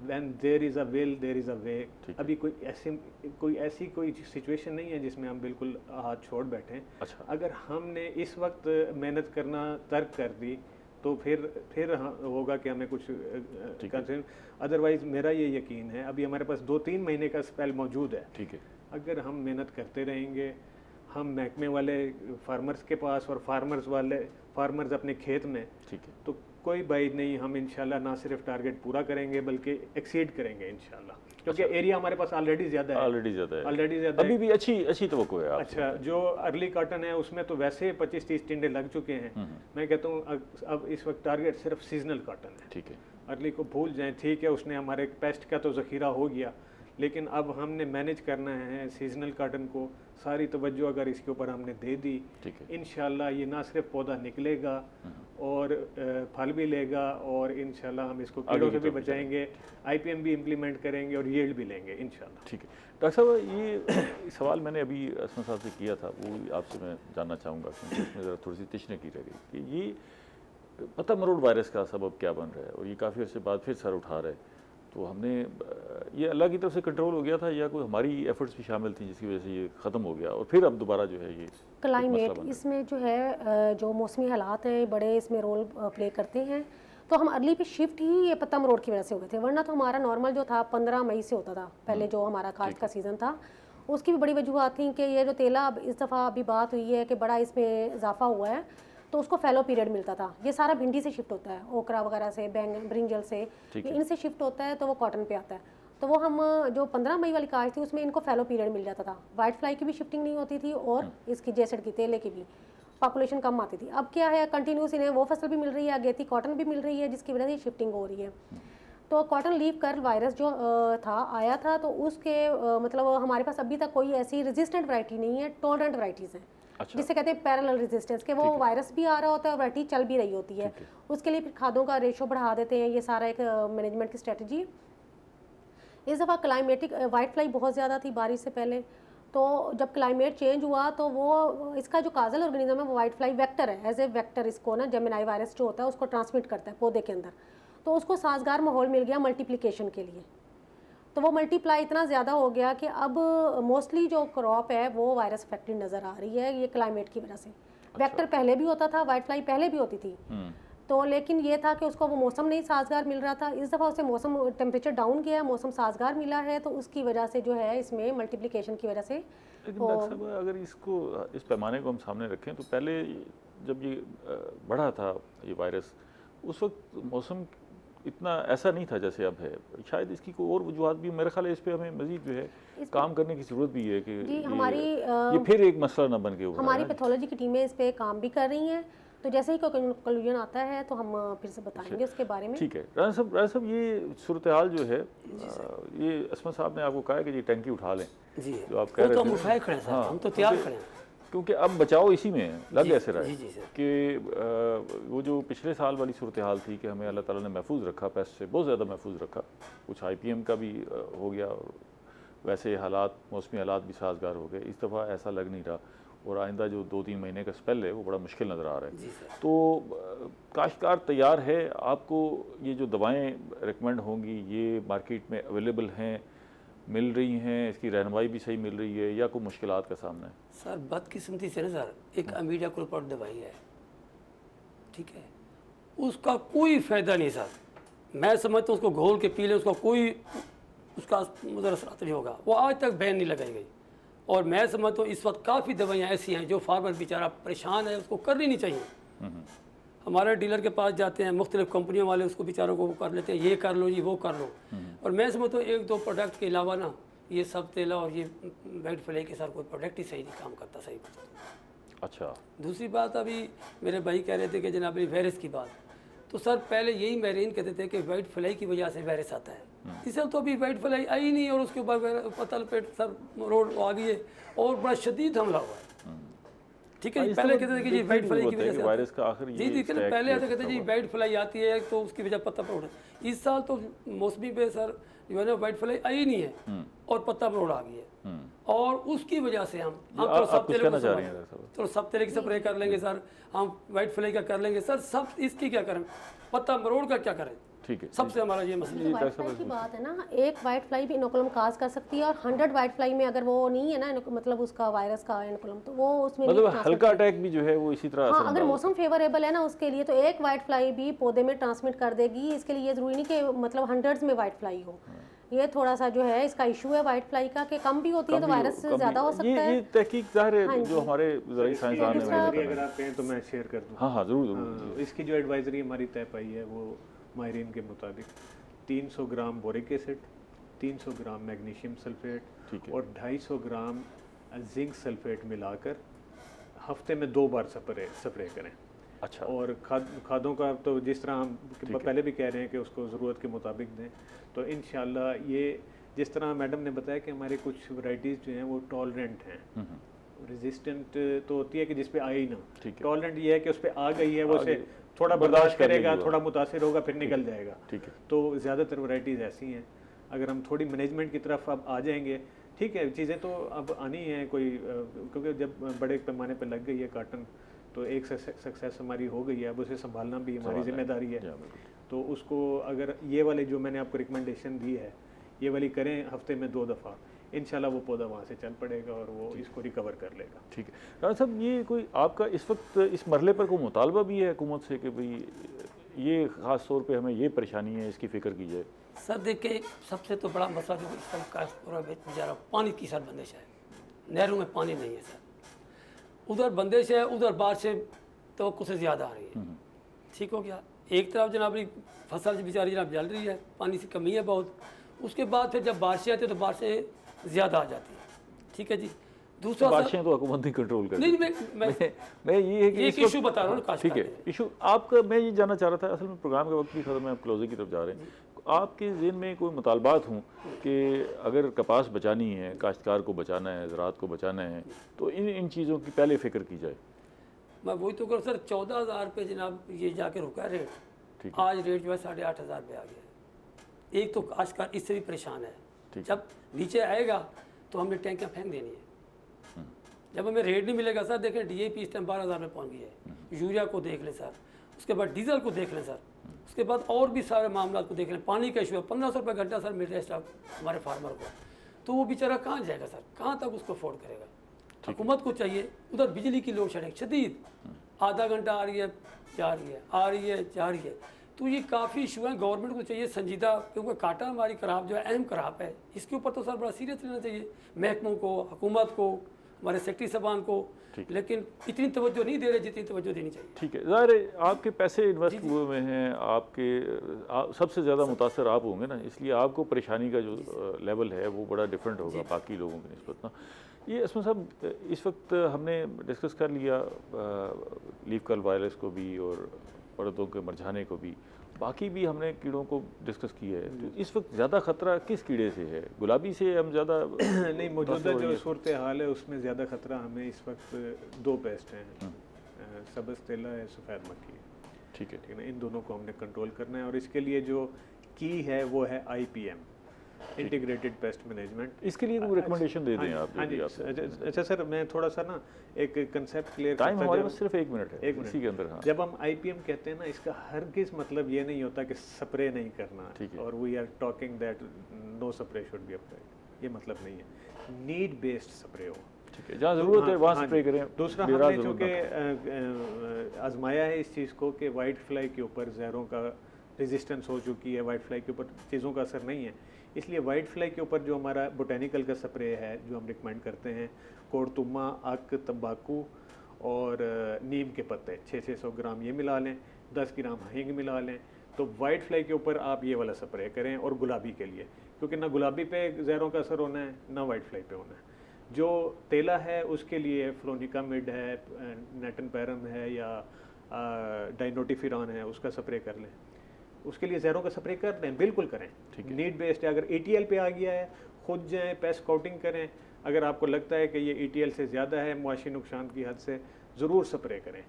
when there is a will there is a way. अभी कोई ऐसी सिचुएशन नहीं है जिसमें हम बिल्कुल हाथ छोड़ बैठें। अगर हमने इस वक्त मेहनत करना तर्क कर दी तो फिर होगा कि हमें कुछ कंसर्न। अदरवाइज मेरा ये यकीन है, अभी हमारे पास 2-3 महीने का स्पेल मौजूद है। ठीक है। अगर हम मेहनत करते रहेंगे, हम महकमे वाले फार्मर्स के पास और फार्मर्स अपने खेत में, ठीक है, तो कोई बाई नहीं, हम इंशाल्लाह ना सिर्फ टारगेट पूरा करेंगे बल्कि एक्सीड करेंगे इंशाल्लाह, क्योंकि एरिया हमारे पास ऑलरेडी ज़्यादा है। अभी भी अच्छी तवक्को है। अच्छा, जो अर्ली कॉटन है उसमें तो वैसे 25-30 टिंडे लग चुके हैं। मैं कहता हूँ अब इस वक्त टारगेट सिर्फ सीजनल कॉटन है। ठीक है। अर्ली को भूल जाएं। ठीक है, उसने हमारे पेस्ट का तो ज़ख़ीरा हो गया, लेकिन अब हमने मैनेज करना है सीजनल कॉटन को। सारी तवज्जो अगर इसके ऊपर हमने दे दी, इंशाल्लाह ये ना सिर्फ पौधा निकलेगा और फल भी लेगा, और इंशाल्लाह हम इसको कीड़ों से भी बचाएंगे, IPM भी इम्प्लीमेंट करेंगे और यील्ड भी लेंगे इंशाल्लाह। ठीक है। डॉक्टर साहब, ये सवाल मैंने अभी असमा साहब से किया था, वो आपसे मैं जानना चाहूँगा क्योंकि उसमें ज़रा थोड़ी सी तशनी की रह गई कि ये पता मरोड़ वायरस का सबब क्या बन रहा है, और ये काफ़ी अर्से बाद फिर सर उठा रहा है। तो हमने ये अल्लाह की तरफ से कंट्रोल हो गया था या कोई हमारी एफर्ट्स भी शामिल थी जिसकी वजह से ये ख़त्म हो गया, और फिर अब दोबारा जो है ये क्लाइमेट इसमें जो है जो मौसमी हालात हैं बड़े इसमें रोल प्ले करते हैं। तो हम अर्ली पे शिफ्ट ही ये पत्ता मरोड़ की वजह से हो गए थे, वरना तो हमारा नॉर्मल जो था 15 मई से होता था पहले जो हमारा काश्त का सीज़न था। उसकी भी बड़ी वजूहत थी कि ये जो तेला अब इस दफ़ा अभी बात हुई है कि बड़ा इसमें इजाफा हुआ है, तो उसको फैलो पीरियड मिलता था। ये सारा भिंडी से शिफ्ट होता है, ओकरा वगैरह से, बैंगन, ब्रिंजल से, इनसे शिफ्ट होता है तो वो कॉटन पे आता है। तो वो हम जो 15 मई वाली काश्त थी उसमें इनको फैलो पीरियड मिल जाता था। वाइट फ्लाई की भी शिफ्टिंग नहीं होती थी और इसकी जेसेड की, तेले की भी पॉपुलेशन कम आती थी। अब क्या है, कंटिन्यूस इन्हें वो फसल भी मिल रही है, अगेती कॉटन भी मिल रही है, जिसकी वजह से शिफ्टिंग हो रही है। तो कॉटन लीफ कर्ल वायरस जो आया था, तो उसके मतलब हमारे पास अभी तक कोई ऐसी रेजिस्टेंट वैरायटी नहीं है, टॉलरेंट वैरायटीज़ हैं। अच्छा। जिसे कहते हैं पैरेलल रेजिस्टेंस, के वो वायरस भी आ रहा होता है और वैरायटी चल भी रही होती है। उसके लिए फिर खादों का रेशो बढ़ा देते हैं। ये सारा एक मैनेजमेंट की स्ट्रेटजी। इस दफ़ा क्लाइमेटिक वाइट फ्लाई बहुत ज़्यादा थी बारिश से पहले, तो जब क्लाइमेट चेंज हुआ तो वो इसका जो काजल ऑर्गेनिज्म है वो वाइट फ्लाई वेक्टर है। एज ए वेक्टर इसको ना जेमिनाई वायरस जो होता है उसको ट्रांसमिट करता है पौधे के अंदर, तो उसको साजगार माहौल मिल गया मल्टीप्लिकेशन के लिए। तो वो मल्टीप्लाई इतना ज़्यादा हो गया कि अब मोस्टली जो क्रॉप है वो वायरस अफेक्टेड नज़र आ रही है, ये क्लाइमेट की वजह से। वेक्टर पहले भी होता था, वाइट फ्लाई पहले भी होती थी, तो लेकिन ये था कि उसको वो मौसम नहीं साजगार मिल रहा था। इस दफ़ा उसे मौसम टेम्परेचर डाउन किया है, मौसम साजगार मिला है, तो उसकी वजह से जो है इसमें मल्टीप्लिकेशन की वजह से। लेकिन डॉक्टर साहब अगर इसको इस पैमाने को हम सामने रखें तो पहले जब ये बढ़ा था ये वायरस, उस वक्त मौसम इतना ऐसा नहीं था जैसे अब है। शायद इसकी कोई और वजूहत भी, मेरे ख्याल है इस पे हमें मजीद जो है काम करने की ज़रूरत भी है कि जी हमारी ये फिर एक मसला ना बन के उभरा हमारी है। पैथोलॉजी की टीमें इस पे काम भी कर रही हैं, तो जैसे ही कोई कंक्लूजन आता है तो हम फिर से बताएंगे उसके बारे में। ठीक है राना साहब ये सूरत हाल जो है ये असमा साहब ने आपको कहा है कि ये टंकी उठा लें, जी जो आप कह रहे तो हम थे। उठाए खड़े हैं सर, हम तो तैयार खड़े हैं। क्योंकि अब बचाव इसी में है, लग ऐसे रहा है जी सर। कि वो जो पिछले साल वाली सूरत हाल थी कि हमें अल्लाह ताला ने महफूज रखा, पेस्ट से बहुत ज़्यादा महफूज रखा, कुछ IPM का भी हो गया, और वैसे हालात मौसमी हालात भी साजगार हो गए। इस दफ़ा ऐसा लग नहीं रहा, और आइंदा जो 2-3 महीने का स्पेल है वो बड़ा मुश्किल नज़र आ रहा है। जी सर। तो काश्तकार तैयार है, आपको ये जो दवाएँ रिकमेंड होंगी ये मार्केट में अवेलेबल हैं, मिल रही हैं, इसकी रहनुमाई भी सही मिल रही है, या कोई मुश्किलात का सामना है? सर बदकिस्मती से ना सर, एक अमीडिया क्लोप्रोट दवाई है, ठीक है, उसका कोई फ़ायदा नहीं सर। मैं समझता हूँ उसको घोल के पी ले, उसका कोई उसका मुज़र असरात नहीं होगा, वो आज तक बैन नहीं लगाई गई। और मैं समझता हूँ इस वक्त काफ़ी दवाइयाँ ऐसी हैं जो फार्मर बेचारा परेशान है, उसको करनी नहीं चाहिए। हमारे डीलर के पास जाते हैं, मुख्तलिफ कंपनियों वाले उसको बेचारों को कर लेते हैं, ये कर लो जी वो कर लो। और मैं समझता हूँ 1-2 प्रोडक्ट के अलावा ना ये सब तेला और ये वाइट फ्लाई के साथ कोई प्रोडक्ट ही सही नहीं काम करता, सही बात। अच्छा, दूसरी बात, अभी मेरे भाई कह रहे थे कि जनाब वायरस की बात, तो सर पहले यही मैरीन कहते थे कि वाइट फ्लाई की वजह से वायरस आता है। इस तो अभी वाइट फ्लाई आई नहीं, और उसके ऊपर पतल पेट सर रोड आ गई है और बड़ा शदीद हमला हुआ है। ठीक है जी, पहले कहते थे कि जी वाइट फ्लाई की वजह से वायरस का आखिर जी जी पहले आते कहते जी वाइट फ्लाई आती है तो उसकी वजह पत्ता पर उड़ा। इस साल तो मौसमी पे सर जो है ना वाइट फ्लाई आई नहीं है और पत्ता पर उड़ा गई है, और उसकी वजह से हम तो सब तेरे तो सब तेरे की स्प्रे कर लेंगे सर, हम वाइट फ्लाई का कर लेंगे सर, सब इसकी क्या करें, पत्ता मरोड़ का क्या करें। ठीक है, सबसे हमारा ये मसला वाइट फ्लाई की बात है ना, एक वाइट फ्लाई भी इनोकुलम काज कर सकती है, और 100 वाइट फ्लाई में अगर वो नहीं है ना मतलब उसका वायरस का इनोकुलम, तो वो उसमें मतलब हल्का अटैक भी जो है वो इसी तरह। हाँ, अगर मौसम फेवरेबल है ना उसके लिए, तो एक वाइट फ्लाई भी पौधे में ट्रांसमिट कर देगी। इसके लिए ज़रूरी नहीं कि मतलब 100s में वाइट फ्लाई हो, ये थोड़ा सा जो है इसका इशू है वाइट फ्लाई का, कि कम भी होती है तो वायरस ज़्यादा हो सकता है। ये तहकीक ज़ाहिर है जो हमारे ज़राई साइंसदान ने, अगर आप कहें तो मैं शेयर कर दूँ। हाँ हाँ ज़रूर। इसकी जो एडवाइजरी हमारी तय पाई है वो माहिरीन के मुताबिक 300 ग्राम बोरिक एसिड, 300 ग्राम मैग्नीशियम सल्फेट और 250 ग्राम जिंक सल्फेट मिलाकर हफ्ते में 2 बार स्प्रे करें। अच्छा, और खादों का तो जिस तरह हम पहले भी कह रहे हैं कि उसको ज़रूरत के मुताबिक दें, तो इंशाल्लाह ये जिस तरह मैडम ने बताया कि हमारे कुछ वैरायटीज़ जो हैं वो टॉलरेंट हैं, रेजिस्टेंट तो होती है कि जिस पे आई ना, टॉलरेंट ये है कि उस पर आ गई है, वो से थोड़ा बर्दाश्त करेगा, थोड़ा मुतासिर होगा, फिर निकल जाएगा। ठीक है, तो ज़्यादातर वैरायटीज़ ऐसी हैं। अगर हम थोड़ी मैनेजमेंट की तरफ अब आ जाएंगे, ठीक है, चीज़ें तो अब आनी हैं कोई, क्योंकि जब बड़े पैमाने पर लग गई है काटन, तो एक सक्सेस हमारी हो गई है, अब उसे संभालना भी हमारी जिम्मेदारी है। तो उसको अगर ये वाले जो मैंने आपको रिकमेंडेशन दी है ये वाली करें हफ्ते में 2 दफ़ा, इंशाल्लाह वो पौधा वहाँ से चल पड़ेगा और वो इसको रिकवर कर लेगा। ठीक है राना साहब, ये कोई आपका इस वक्त इस मरहले पर कोई मुतालबा भी है हुकूमत से कि भाई ये ख़ास तौर पे हमें ये परेशानी है, इसकी फ़िक्र की जाए? सर देखिए, सबसे तो बड़ा मसला जो इस समय का पूरा बेचारा पानी की सर बंदिश है, नहरों में पानी नहीं है सर, उधर बंदिश है, उधर बारिशें तो कुछ से ज़्यादा आ रही है। ठीक हो गया, एक तरफ जनाब फसल बेचारी जनाब जल रही है, पानी की कमी है बहुत, उसके बाद फिर जब बारिशें आती है तो बारिशें ज़्यादा आ जाती हैं। ठीक है जी, दूसरा बारिशें तो हुकूमत नहीं कंट्रोल कर, नहीं मैं ये है कि एक इशू बता रहा हूँ। ठीक है, इशू आपका मैं ये जानना चाह रहा था, असल में प्रोग्राम का वक्त भी खत्म है, आप क्लोजिंग की तरफ जा रहे हैं, आपके ज़हन में कोई मुतालबात हों कि अगर कपास बचानी है, काश्तकार को बचाना है, ज़राअत को बचाना है, तो इन चीज़ों की पहले फ़िक्र की जाए? मैं वही तो करूँ सर, 14,000 रुपये जनाब ये जाके रुका रेट, आज रेट जो है 8,500 रुपये आ गया। एक तो काश्तकार इससे भी परेशान है, जब नीचे आएगा तो हमने टैंकियाँ फेंक देनी है, जब हमें रेट नहीं मिलेगा सर। देखें DAP इस टाइम 12,000 में पहुँच गई है, यूरिया को देख लें सर, उसके बाद डीजल को देख लें सर, उसके बाद और भी सारे मामला को देख रहे हैं। पानी का इशू है, 1500 रुपये घंटा सर मिल रहा है स्टाफ हमारे फार्मर को, तो वो बेचारा कहाँ जाएगा सर, कहाँ तक उसको अफोर्ड करेगा। हुकूमत को चाहिए, उधर बिजली की लोड शेडिंग शदीद, आधा घंटा आ रही है जा रही है, आ रही है जा रही है, तो ये काफ़ी इशू है। गवर्नमेंट को चाहिए संजीदा, क्योंकि काटा हमारी खराब जो है अहम खराब है, इसके ऊपर तो सर बड़ा सीरियस लेना चाहिए महकमों को, हुकूमत को, हमारे सेक्रेटरी साहबान को, लेकिन इतनी तवज्जो नहीं दे रहे जितनी तवज्जो देनी चाहिए। ठीक है, ज़ाहिर है आपके पैसे इन्वेस्ट हुए हुए हैं, आपके सबसे ज़्यादा मुतासर आप होंगे ना, इसलिए आपको परेशानी का जो लेवल है वो बड़ा डिफरेंट होगा बाकी लोगों की निस्बत ना। ये इसमें सब इस वक्त हमने डिस्कस कर लिया लीफ कर्ल वायरस को भी और पौधों के मुरझाने को भी, बाकी भी हमने कीड़ों को डिस्कस किया है। तो इस वक्त ज़्यादा ख़तरा किस कीड़े से है? गुलाबी से हम ज़्यादा नहीं, मौजूदा जो सूरत हाल है उसमें ज़्यादा ख़तरा हमें इस वक्त दो पेस्ट हैं, सब्ज़ तेला है, सफ़ेद मक्खी है। ठीक है, ठीक है ना, इन दोनों को हमने कंट्रोल करना है और इसके लिए जो की है वो है IPM, इंटीग्रेटेड पेस्ट मैनेजमेंट। इसके लिए कोई रिकमेंडेशन दे दें आप? हाँ जी, अच्छा सर, मैं थोड़ा सा ना एक कंसेप्ट क्लियर टाइम हमारे पास सिर्फ 1 मिनट है, एक मिनट इसी के अंदर। हाँ, जब हम IPM कहते हैं ना, इसका हरगिज़ मतलब ये नहीं होता कि स्प्रे नहीं करना, और we are talking that no spray should be applied, ये मतलब नहीं है। नीड बेस्ड स्प्रे हो, ठीक है, जहाँ ज़रूरत है वहाँ स्प्रे करें। दूसरा, हमने चूँकि आजमाया है इस चीज़ को कि वाइट फ्लाई के ऊपर जहरों का रेजिस्टेंस हो चुकी है, वाइट फ्लाई के ऊपर चीज़ों का असर नहीं है, इसलिए वाइट फ्लाई के ऊपर जो हमारा बोटेनिकल का स्प्रे है जो हम रिकमेंड करते हैं, कोड़तुमा, अक, तंबाकू और नीम के पत्ते 600 ग्राम ये मिला लें, 10 ग्राम हींग मिला लें, तो वाइट फ्लाई के ऊपर आप ये वाला स्प्रे करें। और गुलाबी के लिए, क्योंकि ना गुलाबी पे जहरों का असर होना है ना वाइट फ्लाई पे होना है। जो तेला है उसके लिए फ्लोनिकामिड है, नेटन पैरम है या डाइनोटिफिरान है, उसका स्प्रे कर लें। उसके लिए जहरों का स्प्रे कर दें, बिल्कुल करें, नीड बेस्ड है। अगर ETL पे आ गया है, खुद जाएँ पेस्ट स्काउटिंग करें। अगर आपको लगता है कि ये ETL से ज़्यादा है मुआशी नुकसान की हद से, ज़रूर स्प्रे करें।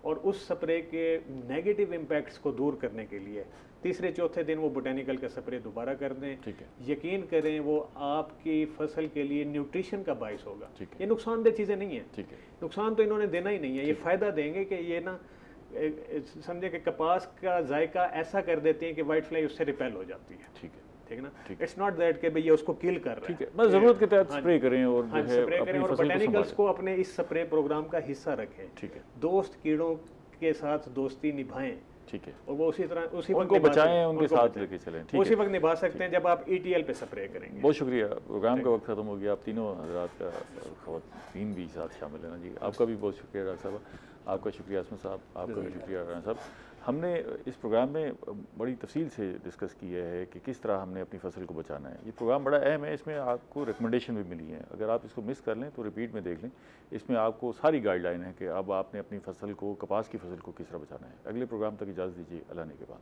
और उस स्प्रे के नेगेटिव इम्पैक्ट्स को दूर करने के लिए तीसरे चौथे दिन वो बोटेनिकल का स्प्रे दोबारा कर दें। यकीन करें वो आपकी फसल के लिए न्यूट्रिशन का बाइस होगा। ये नुकसानदेह चीज़ें नहीं है, नुकसान तो इन्होंने देना ही नहीं है, ये फ़ायदा देंगे कि ये ना समझे कि कपास का जायका ऐसा कर देते हैं कि वाइट फ्लाई उससे रिपेल हो जाती है। ठीक है, ठीक है ना, इट्स नॉट दैट कि भाई ये उसको किल कर रहा है। ठीक है, बस ज़रूरत के तहत स्प्रे करें और जो है स्प्रे करें और बोटेनिकल्स को अपने इस स्प्रे प्रोग्राम का हिस्सा रखें। ठीक है, दोस्त कीड़ों के साथ दोस्ती निभाएं। ठीक है, और वो उसी तरह उसी उनको बचाएं, उनके साथ लेके चलें। ठीक है, उसी वक्त निभा सकते हैं जब आप ETL पे स्प्रे करेंगे। बहुत शुक्रिया, प्रोग्राम का वक्त खत्म हो गया। आप तीनों हजरात का खवातीन भी साथ शामिल है ना जी, आपका भी बहुत शुक्रिया डॉक्टर साहब, आपका शुक्रिया असमत साहब, आपका भी शुक्रिया राना साहब। हमने इस प्रोग्राम में बड़ी तफसील से डिस्कस किया है कि किस तरह हमने अपनी फसल को बचाना है। ये प्रोग्राम बड़ा अहम है, इसमें आपको रिकमेंडेशन भी मिली है, अगर आप इसको मिस कर लें तो रिपीट में देख लें। इसमें आपको सारी गाइडलाइन है कि अब आपने अपनी फसल को, कपास की फसल को किस तरह बचाना है। अगले प्रोग्राम तक इजाज़त दीजिए, अल्लाह ने के बाद।